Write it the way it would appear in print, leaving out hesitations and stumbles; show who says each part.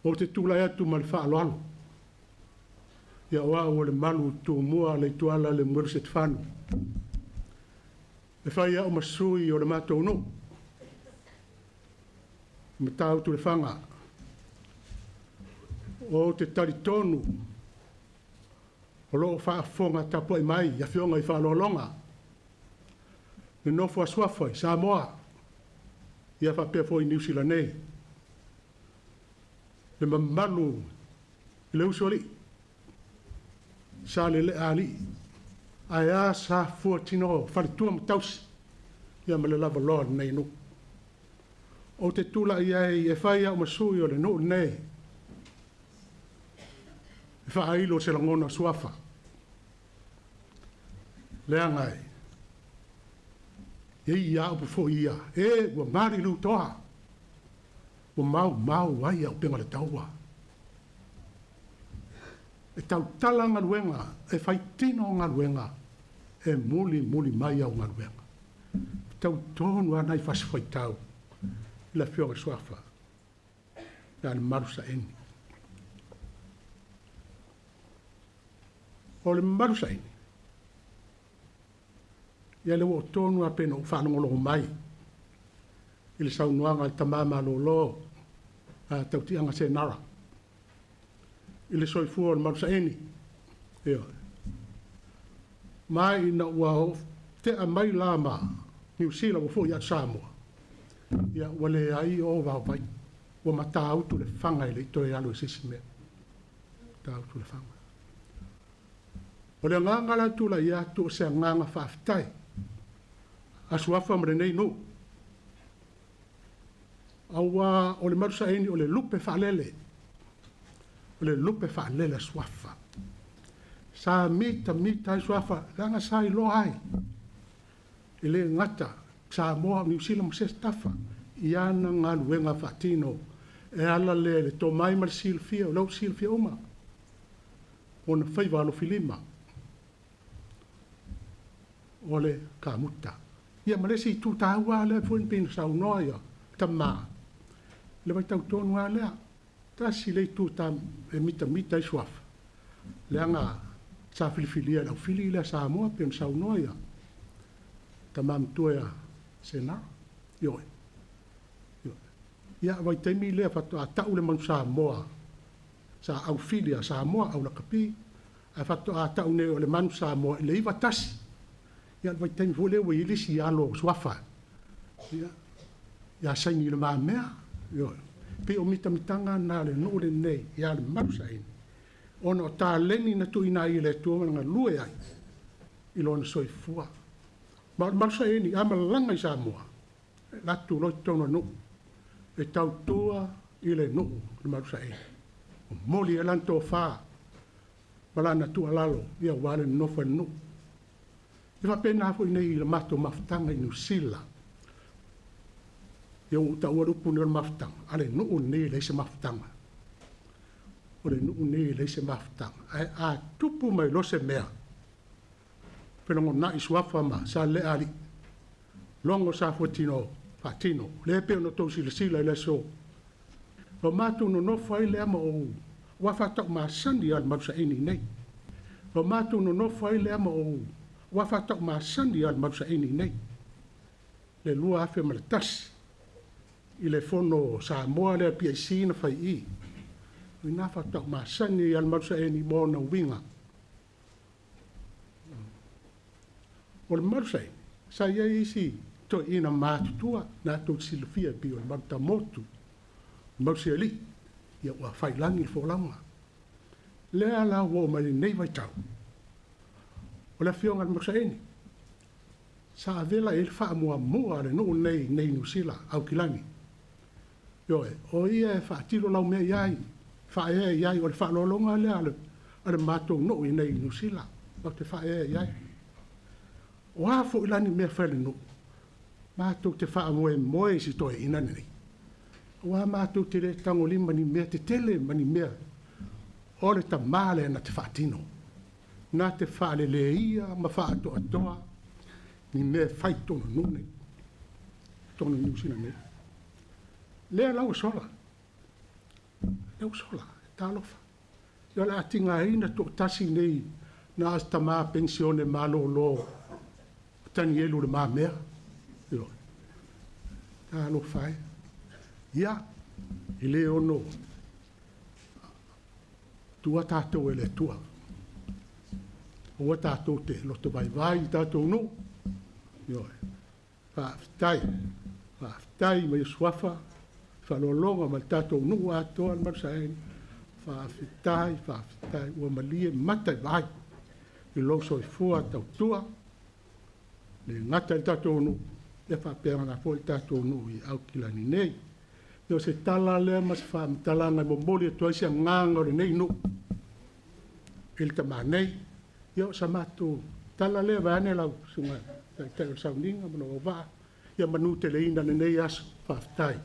Speaker 1: O te tula atu ma le whaaloalo. Ia oa o Lemalu Tumua le tuala le mwere se te whanu. E whai au masui o le mātou no. Me tau tu le whanga. O te tari tonu. O loo whaafonga tapo i mai, ia whionga i whaalolonga. Ne nofo a swafai, Samoa. Ia whapea fo i New Zealand nei. Le mamalu, i le usoli. Sa le le ali. Ai a sa fua tino, wharitua matausi. Ia ma le lava loa nei no. O te tula ia e whai au masui o le no nei. E whailo se langona suafa. Lea ngai. E ia upu fo ia. E ua mari lu toa. Ua mau wai au penga le taua. E tau tala ngaluenga. E whai tino ngaluenga. E muli mai au ngaluenga. Tau tonu anai whasifai tau. La fionga suafa. Ia le maru Saeni. O le maru Saeni. Ia le o tonu a pena o whanongolo mai. I le saunuanga i tamama lo a tautianga se nara. I le soifua o le maru Saeni. Ia. Mai na ua te a mai lama New Zealand o fo ia Samoa. Ia wale ai o wawai. Ua mata autu le whanga i le itoe alo i sisi mea. Ta autu le whanga. O le ngangala tula ia tu o se nganga whaafitai. Asuafa mre nei no. Awa o le maru Saeni o le lupe whaalele. O le lupe whaalele asuafa. Sa mita ai suafa. Langa sa i lo ai. I le ngata. Sa moa New Zealand mo se stafa. Iana ngā luenga whaatino. E ala le to mai mar silfia. O lau silfia oma. O na whaiwalo filima. O le kamuta. Ia malesi i tūtāua le fuin pina sau noia. Ta maa. Le vai tau tonu a lea. Ta si le tūtā e mita i suafa. Lea ngā sa filifilia lau fili lea sa moa pina sau noia. Ta mamtua sena. Ioe. Ia vai teimi lea fatu a tau le manu sa moa. Sa au filia sa moa au la kapi. A fatu a tau ne o le manu sa moa. Le iwa tasi. Ia vai teimi fo lea wei ilisi alo suafa. Ia saini le maa mea. Ioe. Pe o mitanga na le no le nei. Ia le manu Saeni. Ono ta leni na tu ina i le tuama nga lue ai. Ilo na soifua. Manu Saeni ama langa i sa moa. Latu loi tona no. E tau tua i le no le maru Saeni. O moli e lanto wha. Malana tua lalo. Ia wale nofa no. E wa pena hafo i nei le mato mafutanga i New Zealand. Ia uta ua rupu ni o le mafutanga. Ale no o nei le se mafutanga. O le no o nei le se mafutanga. A tupu mai lo se mea. Penongo na isuafa ma sa le ali. Longo sa fuatino. Fatino, le pe no to sila le so. Lo matu no fai le ama o wa fata ma sandi al maru Saeni nei. Lo matu no fai le ama o wa fata ma sandi al maru Saeni nei. Le lua afe malatas. I le fono sa moa le PIC na fai i. Ina fata ma sandi al maru Saeni mo na winga. O le maru Saeni, sa ia isi to ina mātutua na tō silfia pi o le maruta motu. Marusia li, ia ua whailangi wholaunga. Lea la wo mai nei vai tau. O le whionga le maru Saeni. Sa avela e le wha mua le no nei New Zealand au kilangi. Ioe, o ia e whaatiro lau mea iai. Wha e iai o le wha lolonga lea ale mātou no i nei New Zealand. Au te wha e iai. O hafo ilani mea whele no. Mātou te wha moe si toi ina nei. Wa mātou te re tango lima ni mea te tele mani mea. O le ta male na te whaatino. Na te wha le ia ma wha atoa. Ni mea whai tono nune. Tono New Zealand nei. Lea lau sola. e usola, talofa. Ia la atinga ina to tasi nei na as tama pensione malo lo tani elu le mamea. Io. Talofa e. Ia, ile ono tua tātou e le tua. Ua tātou te loto vai tātou no. Io. Whaafitai mai suafa, whalolonga mai tātou no atoa al Saeni. Whaafitai, ua malie matai vai. I loso i fua tau tua. Le ngata i tātou no. E whapea ngā fo i tātou no i au kilani nei. Io se tala lea mas whaamitalanga momoli e toaisia nganga o nei no. Il tama nei. Io sa matu tala lea vane lau sunga. Tai o sauninga mano o waa. Ia manu te leina nei asu whaafitai.